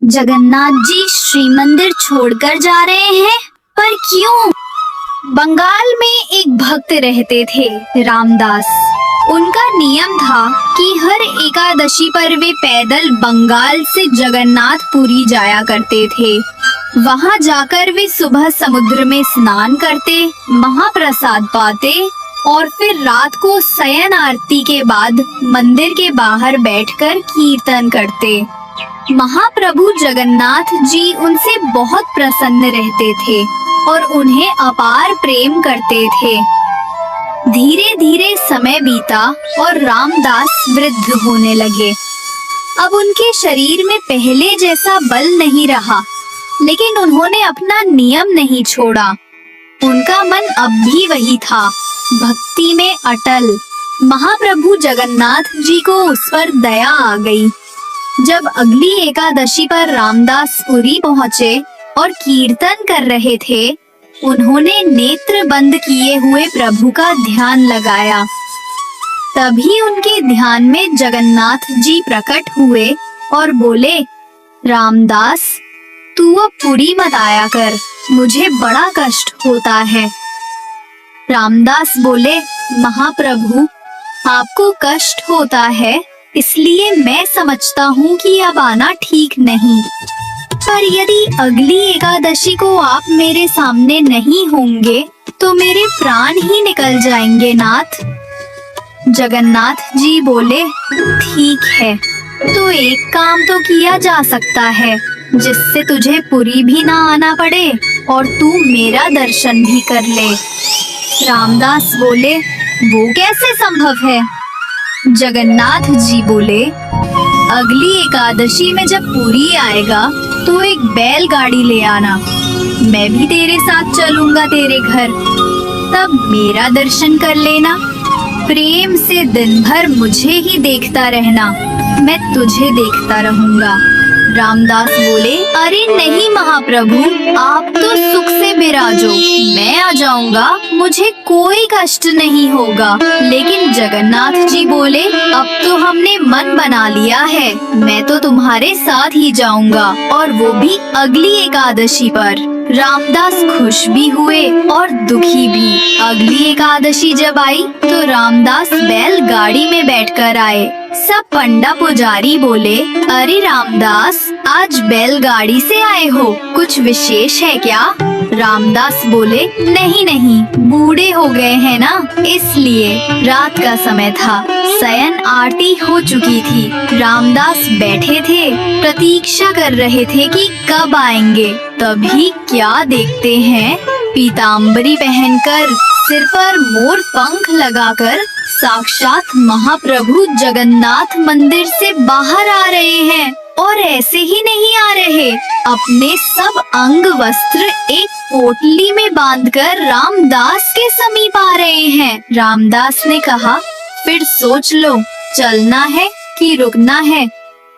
जगन्नाथ जी श्री मंदिर छोड़कर जा रहे हैं, पर क्यों? बंगाल में एक भक्त रहते थे, रामदास। उनका नियम था कि हर एकादशी पर वे पैदल बंगाल से जगन्नाथपुरी जाया करते थे। वहां जाकर वे सुबह समुद्र में स्नान करते, महाप्रसाद पाते और फिर रात को शयन आरती के बाद मंदिर के बाहर बैठकर कीर्तन करते। महाप्रभु जगन्नाथ जी उनसे बहुत प्रसन्न रहते थे और उन्हें अपार प्रेम करते थे। धीरे धीरे समय बीता और रामदास वृद्ध होने लगे। अब उनके शरीर में पहले जैसा बल नहीं रहा, लेकिन उन्होंने अपना नियम नहीं छोड़ा। उनका मन अब भी वही था, भक्ति में अटल। महाप्रभु जगन्नाथ जी को उस पर दया आ गई। जब अगली एकादशी पर रामदास पुरी पहुँचे और कीर्तन कर रहे थे, उन्होंने नेत्र बंद किए हुए प्रभु का ध्यान लगाया। तभी उनके ध्यान में जगन्नाथ जी प्रकट हुए और बोले, रामदास, तू अब पुरी मत आया कर, मुझे बड़ा कष्ट होता है। रामदास बोले, महाप्रभु, आपको कष्ट होता है इसलिए मैं समझता हूँ कि अब आना ठीक नहीं, पर यदि अगली एकादशी को आप मेरे सामने नहीं होंगे तो मेरे प्राण ही निकल जाएंगे नाथ। जगन्नाथ जी बोले, ठीक है, तो एक काम तो किया जा सकता है जिससे तुझे पुरी भी ना आना पड़े और तू मेरा दर्शन भी कर ले। रामदास बोले, वो कैसे संभव है? जगन्नाथ जी बोले, अगली एकादशी में जब पुरी आएगा तो एक बैलगाड़ी ले आना, मैं भी तेरे साथ चलूंगा तेरे घर, तब मेरा दर्शन कर लेना। प्रेम से दिन भर मुझे ही देखता रहना, मैं तुझे देखता रहूंगा। रामदास बोले, अरे नहीं महाप्रभु, आप तो सुख से विराजो, मैं आ जाऊंगा, मुझे कोई कष्ट नहीं होगा। लेकिन जगन्नाथ जी बोले, अब तो हमने मन बना लिया है, मैं तो तुम्हारे साथ ही जाऊंगा, और वो भी अगली एकादशी पर। रामदास खुश भी हुए और दुखी भी। अगली एकादशी जब आई तो रामदास बैलगाड़ी में बैठकर आए। सब पंडा पुजारी बोले, अरे रामदास, आज बैलगाड़ी से आए हो, कुछ विशेष है क्या? रामदास बोले, नहीं नहीं, बूढ़े हो गए हैं ना, इसलिए। रात का समय था, शयन आरती हो चुकी थी। रामदास बैठे थे, प्रतीक्षा कर रहे थे कि कब आएंगे। तभी क्या देखते हैं, पीताम्बरी पहनकर, सिर पर मोर पंख लगाकर साक्षात महाप्रभु जगन्नाथ मंदिर से बाहर आ रहे हैं। और ऐसे ही नहीं आ रहे, अपने सब अंग वस्त्र एक पोटली में बांधकर रामदास के समीप आ रहे हैं। रामदास ने कहा, फिर सोच लो, चलना है कि रुकना है?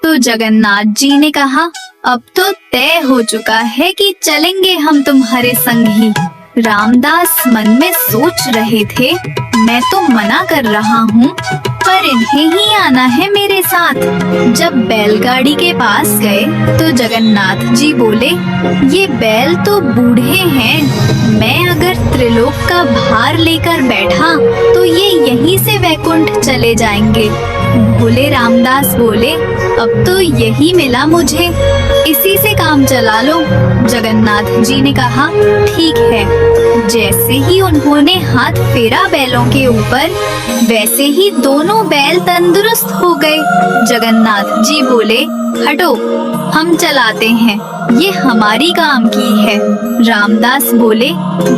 तो जगन्नाथ जी ने कहा, अब तो तय हो चुका है कि चलेंगे हम तुम्हारे संग ही। रामदास मन में सोच रहे थे, मैं तो मना कर रहा हूँ, पर इन्हें ही आना है मेरे साथ। जब बैलगाड़ी के पास गए तो जगन्नाथ जी बोले, ये बैल तो बूढ़े हैं, मैं अगर त्रिलोक का भार लेकर बैठा तो ये यहीं से वैकुंठ चले जाएंगे। भोले रामदास बोले, अब तो यही मिला मुझे, इसी से काम चला लो। जगन्नाथ जी ने कहा, ठीक है। जैसे ही उन्होंने हाथ फेरा बैलों के ऊपर, वैसे ही दोनों बैल तंदुरुस्त हो गए। जगन्नाथ जी बोले, हटो, हम चलाते हैं, ये हमारी काम की है। रामदास बोले,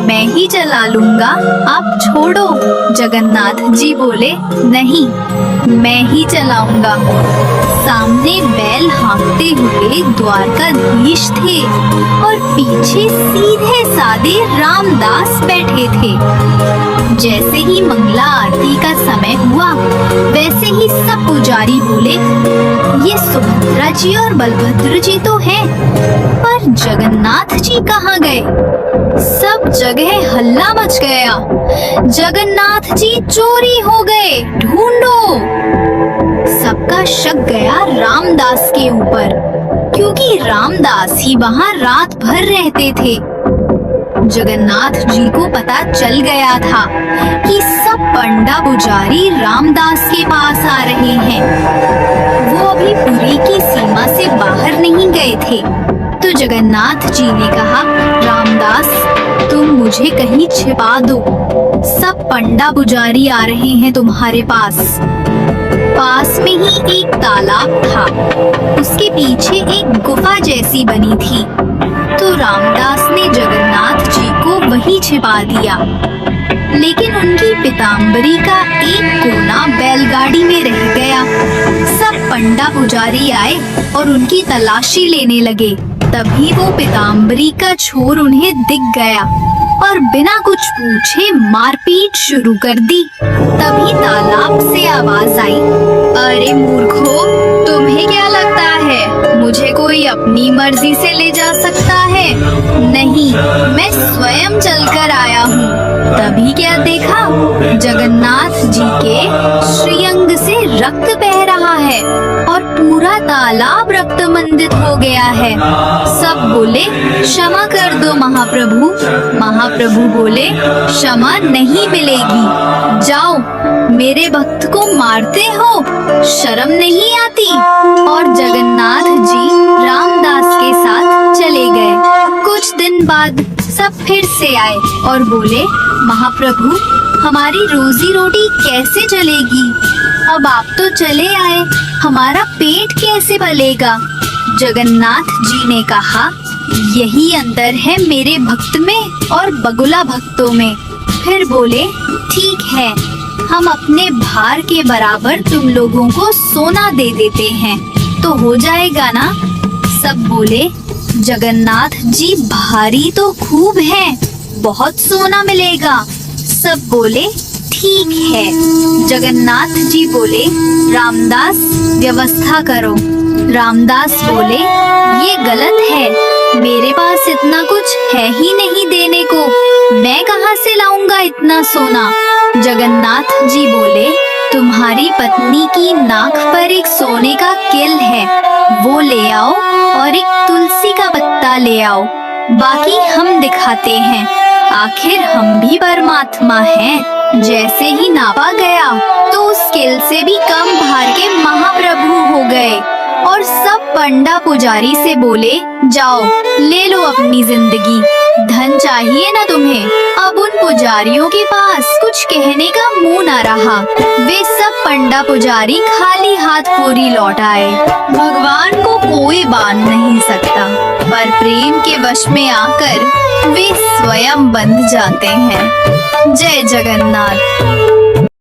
मैं ही चला लूंगा, आप छोड़ो। जगन्नाथ जी बोले, नहीं, मैं ही चलाऊंगा। सामने बैल हाँकते हुए द्वारकाधीश थे और पीछे सीधे साधे रामदास बैठे थे। जैसे ही मंगला आरती का समय हुआ, वैसे ही सब पुजारी बोले, ये सुभद्रा जी और बलभद्र जी तो हैं, पर जगन्नाथ जी कहाँ गए? सब जगह हल्ला मच गया, जगन्नाथ जी चोरी हो गए, ढूंढो। सबका शक गया रामदास के ऊपर। क्योंकि रामदास ही वहाँ रात भर रहते थे। जगन्नाथ जी को पता चल गया था कि सब पंडा पुजारी रामदास के पास आ रहे हैं। वो अभी पुरी की सीमा से बाहर नहीं गए थे। तो जगन्नाथ जी ने कहा, रामदास तुम मुझे कहीं छिपा दो, सब पंडा पुजारी आ रहे हैं तुम्हारे पास। पास में ही एक तालाब था, उसके पीछे एक गुफा जैसी बनी थी। तो रामदास ने जगन्नाथ जी को वहीं छिपा दिया। लेकिन उनकी पीताम्बरी का एक कोना बैलगाड़ी में रह गया। सब पंडा पुजारी आए और उनकी तलाशी लेने लगे। तभी वो पीताम्बरी का छोर उन्हें दिख गया और बिना कुछ पूछे मारपीट शुरू कर दी। तभी तालाब से आवाज आई, अरे मूर्खों, तुम्हें क्या लगता है मुझे कोई अपनी मर्जी से ले जा सकता है? नहीं, मैं स्वयं चलकर आया हूँ। तभी क्या देखा, जगन्नाथ जी के श्रीअंग से रक्त बह रहा है और पूरा तालाब रक्त मंडित हो गया है। सब बोले, क्षमा कर दो महाप्रभु। महाप्रभु बोले, क्षमा नहीं मिलेगी, जाओ, मेरे भक्त को मारते हो, शर्म नहीं आती। और जगन्नाथ जी रामदास के साथ चले गए। कुछ दिन बाद सब फिर से आए और बोले, महाप्रभु, हमारी रोजी रोटी कैसे चलेगी? अब आप तो चले आए, हमारा पेट कैसे पलेगा? जगन्नाथ जी ने कहा, यही अंतर है मेरे भक्त में और बगुला भक्तों में। फिर बोले, ठीक है, हम अपने भार के बराबर तुम लोगों को सोना दे देते हैं, तो हो जाएगा ना? सब बोले, जगन्नाथ जी भारी तो खूब है, बहुत सोना मिलेगा। सब बोले, ठीक है। जगन्नाथ जी बोले, रामदास व्यवस्था करो। रामदास बोले, ये गलत है, मेरे पास इतना कुछ है ही नहीं देने को, मैं कहाँ से लाऊंगा इतना सोना? जगन्नाथ जी बोले, तुम्हारी पत्नी की नाक पर एक सोने का किल है, वो ले आओ और एक तुलसी का पत्ता ले आओ, बाकी हम दिखाते हैं, आखिर हम भी परमात्मा हैं। जैसे ही नापा गया तो उस किल से भी कम भार के महाप्रभु हो गए और सब पंडा पुजारी से बोले, जाओ ले लो अपनी जिंदगी, धन चाहिए ना तुम्हें? अब उन पुजारियों के पास कुछ कहने का मुंह न रहा। वे सब पंडा पुजारी खाली हाथ पूरी लौट आए। भगवान को कोई बांध नहीं सकता, पर प्रेम के वश में आकर वे स्वयं बंध जाते हैं। जय जगन्नाथ।